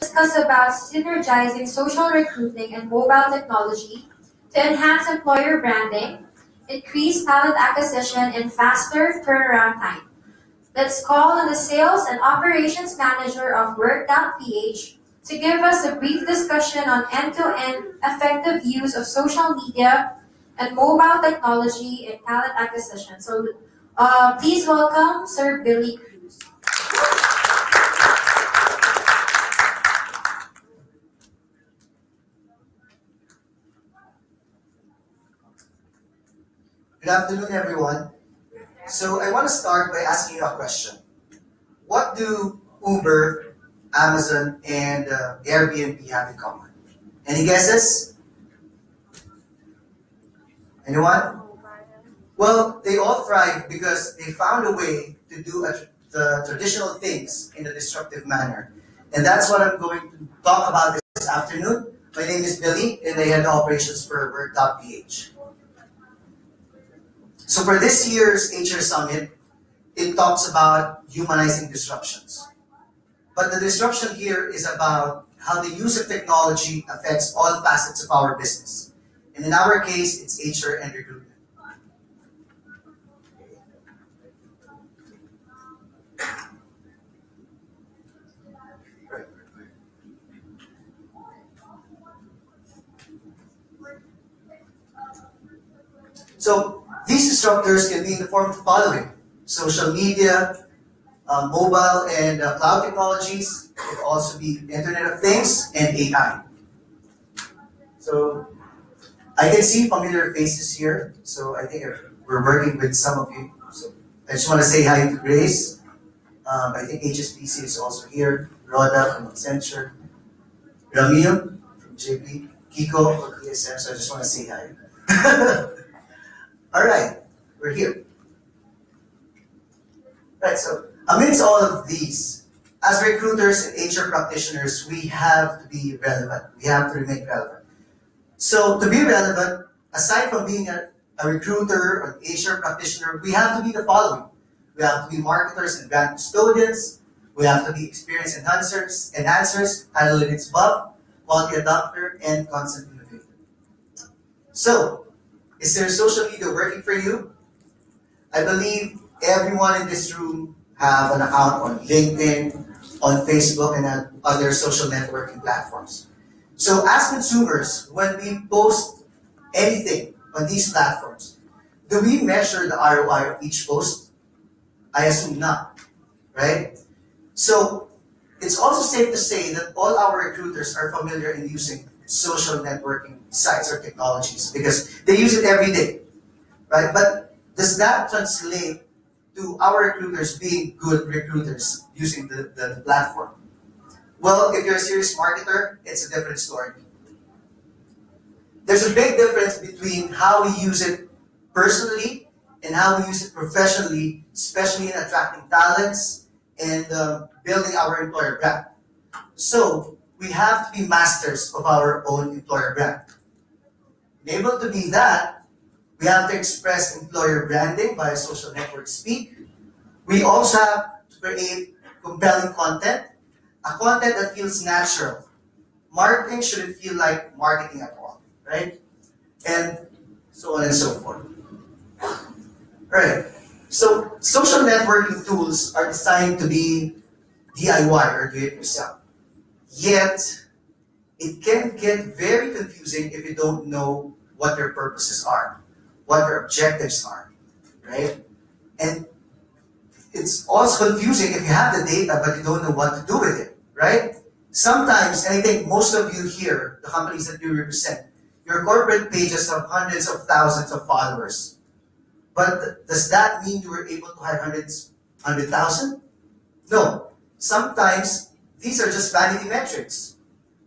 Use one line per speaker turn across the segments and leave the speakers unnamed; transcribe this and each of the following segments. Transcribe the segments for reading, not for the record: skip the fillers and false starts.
discuss about synergizing social recruiting and mobile technology to enhance employer branding, increase talent acquisition, and faster turnaround time. Let's call on the Sales and Operations Manager of Werk.ph to give us a brief discussion on end-to-end effective use of social media and mobile technology in talent acquisition. So please welcome Sir Billy Cruz.
Good afternoon, everyone. So I want to start by asking you a question. What do Uber, Amazon, and Airbnb have in common? Any guesses? Anyone? Well, they all thrive because they found a way to do the traditional things in a disruptive manner. And that's what I'm going to talk about this afternoon. My name is Billy, and I head operations for Werk.ph. So for this year's HR Summit, it talks about humanizing disruptions. But the disruption here is about how the use of technology affects all facets of our business. And in our case, it's HR and recruitment. So these disruptors can be in the form of the following: social media, mobile and cloud technologies. It could also be Internet of Things and AI. So I can see familiar faces here. So I think we're working with some of you. So I just want to say hi to Grace. I think HSBC is also here. Rhoda from Accenture. Ramil from JP. Kiko from PSM. So I just want to say hi. All right, we're here. Right, so amidst all of these, as recruiters and HR practitioners, we have to be relevant. We have to remain relevant. So to be relevant, aside from being a recruiter or HR practitioner, we have to be the following. We have to be marketers and brand custodians. We have to be experienced enhancers, analytics buff, quality adopter, and content innovator. So, is there social media working for you? I believe everyone in this room have an account on LinkedIn, on Facebook, and on other social networking platforms. So as consumers, when we post anything on these platforms, do we measure the ROI of each post? I assume not, right? So it's also safe to say that all our recruiters are familiar in using social networking sites or technologies because they use it every day, right? But does that translate to our recruiters being good recruiters using the platform? Well, if you're a serious marketer, it's a different story. There's a big difference between how we use it personally and how we use it professionally, especially in attracting talents and building our employer brand. So we have to be masters of our own employer brand. And able to be that, we have to express employer branding via social network speak. We also have to create compelling content, a content that feels natural. Marketing shouldn't feel like marketing at all, right? And so on and so forth. Right. So social networking tools are designed to be DIY or do it yourself. Yet, it can get very confusing if you don't know what their purposes are, what their objectives are, right? And it's also confusing if you have the data but you don't know what to do with it, right? Sometimes, and I think most of you here, the companies that you represent, your corporate pages have hundreds of thousands of followers. But does that mean you were able to hire 100,000? No. Sometimes, these are just vanity metrics.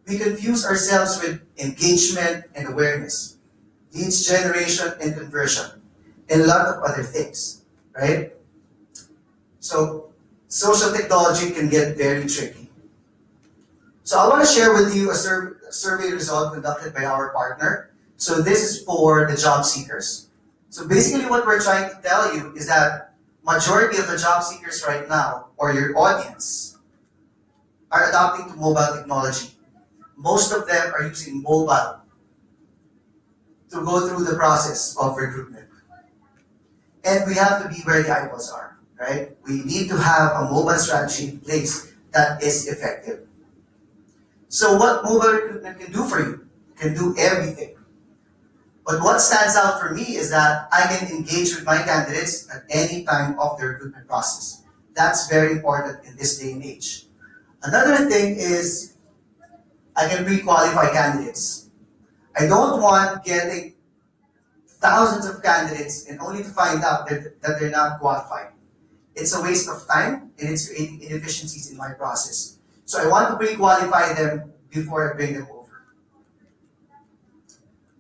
We confuse ourselves with engagement and awareness, leads generation and conversion, and a lot of other things, right? So, social technology can get very tricky. So I want to share with you a survey result conducted by our partner. So this is for the job seekers. So basically what we're trying to tell you is that majority of the job seekers right now, or your audience, are adopting to mobile technology. Most of them are using mobile to go through the process of recruitment. And we have to be where the eyeballs are, right? We need to have a mobile strategy in place that is effective. So what mobile recruitment can do for you? It can do everything. But what stands out for me is that I can engage with my candidates at any time of the recruitment process. That's very important in this day and age. Another thing is I can pre-qualify candidates. I don't want getting thousands of candidates and only to find out that they're not qualified. It's a waste of time and it's creating inefficiencies in my process. So I want to pre-qualify them before I bring them over.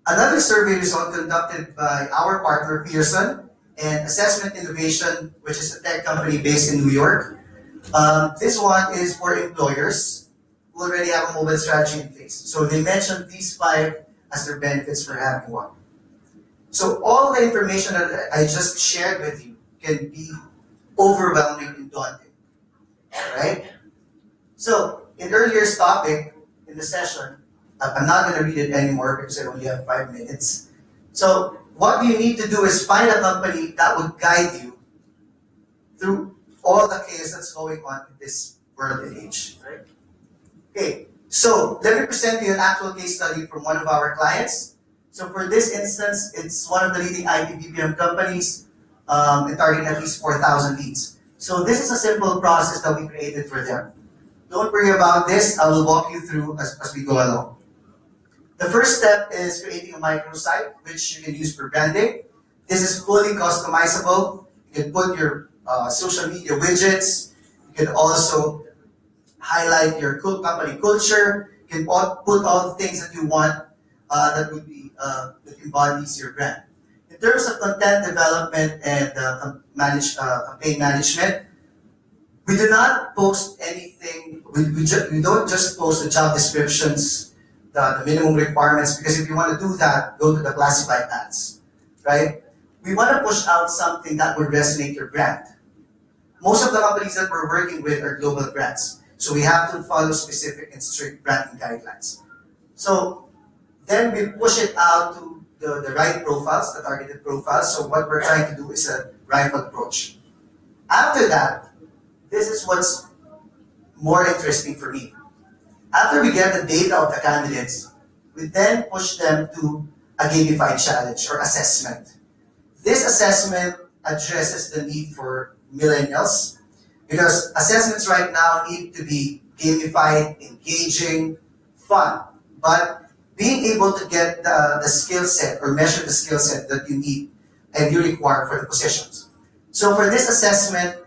Another survey result conducted by our partner Pearson and Assessment Innovation, which is a tech company based in New York. This one is for employers who already have a mobile strategy in place. So they mentioned these 5 as their benefits for having one. So all the information that I just shared with you can be overwhelming and daunting, right? So in earlier's topic in the session, I'm not going to read it anymore because I only have 5 minutes. So what you need to do is find a company that would guide you through all the chaos that's going on in this world and age, right? Okay, so let me present you an actual case study from one of our clients. So for this instance, it's one of the leading IT BPM companies and targeting at least 4,000 leads. So this is a simple process that we created for them. Don't worry about this. I will walk you through as we go along. The first step is creating a microsite, which you can use for branding. This is fully customizable. You can put your social media widgets. You can also highlight your cool company culture. You can put all the things that you want that would be that embodies your brand. In terms of content development and campaign management, we do not post anything. We don't just post the job descriptions, the minimum requirements, because if you want to do that, go to the classified ads, right? We want to push out something that would resonate your brand. Most of the companies that we're working with are global brands, so we have to follow specific and strict branding guidelines. So then we push it out to the right profiles, the targeted profiles. So what we're trying to do is a rifle approach. After that, this is what's more interesting for me. After we get the data of the candidates, we then push them to a gamified challenge or assessment. This assessment addresses the need for millennials because assessments right now need to be gamified, engaging, fun, but being able to get the skill set or measure the skill set that you need and you require for the positions. So for this assessment,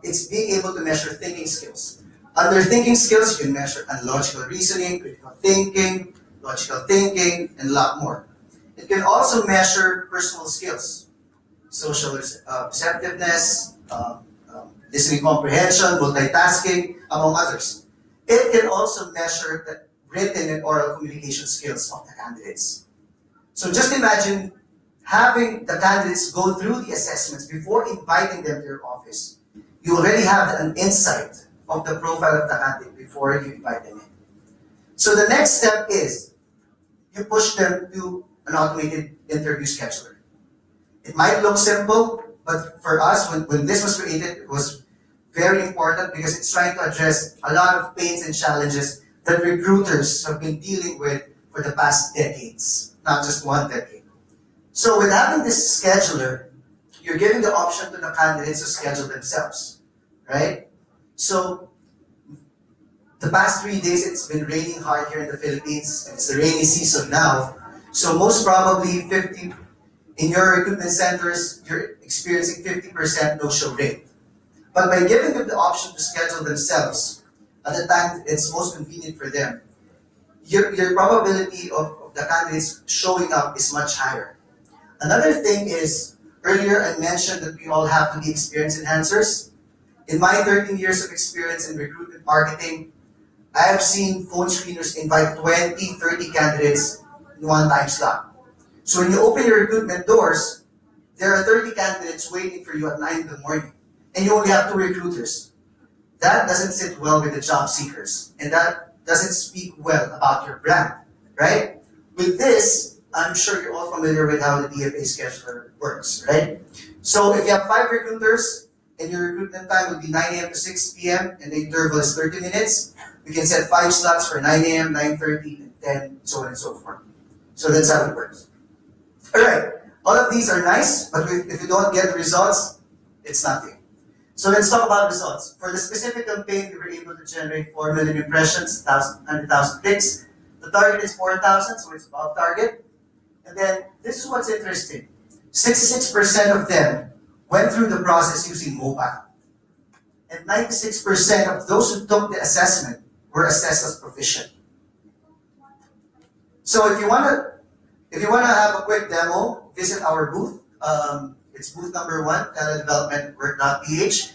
it's being able to measure thinking skills. Under thinking skills, you can measure logical reasoning, critical thinking, logical thinking, and a lot more. It can also measure personal skills, social receptiveness, listening comprehension, multitasking, among others. It can also measure the written and oral communication skills of the candidates. So just imagine having the candidates go through the assessments before inviting them to your office. You already have an insight of the profile of the candidate before you invite them in. So the next step is you push them to an automated interview scheduler. It might look simple, but for us, when this was created, it was very important because it's trying to address a lot of pains and challenges that recruiters have been dealing with for the past decades, not just one decade. So with having this scheduler, you're giving the option to the candidates to schedule themselves, right? So the past 3 days, it's been raining hard here in the Philippines, and it's the rainy season now. So most probably in your recruitment centers, you're experiencing 50% no-show rate. But by giving them the option to schedule themselves, at the time it's most convenient for them, your probability of the candidates showing up is much higher. Another thing is, earlier I mentioned that we all have to be experience enhancers. In my 13 years of experience in recruitment marketing, I have seen phone screeners invite 20, 30 candidates in one time slot. So when you open your recruitment doors, there are 30 candidates waiting for you at 9 in the morning, and you only have 2 recruiters. that doesn't sit well with the job seekers, and that doesn't speak well about your brand, right? With this, I'm sure you're all familiar with how the DFA scheduler works, right? So if you have 5 recruiters and your recruitment time would be 9 a.m. to 6 p.m. and the interval is 30 minutes, we can set 5 slots for 9 a.m., 9:30, and 10, so on and so forth. So that's how it works. All right, all of these are nice, but if you don't get the results, it's nothing. So let's talk about results. For the specific campaign, we were able to generate 4 million impressions, 100,000 clicks. The target is 4,000, so it's above target. And then, this is what's interesting. 66% of them went through the process using mobile. And 96% of those who took the assessment were assessed as proficient. So if you wanna have a quick demo, visit our booth. It's booth number 1, Talent Development Work.ph.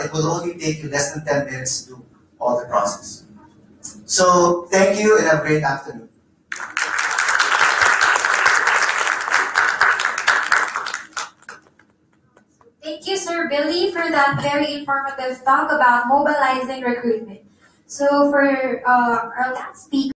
It will only take you less than 10 minutes to do all the process. So thank you and have a great afternoon.
Thank you, Sir Billy, for that very informative talk about mobilizing recruitment. So for our last speaker,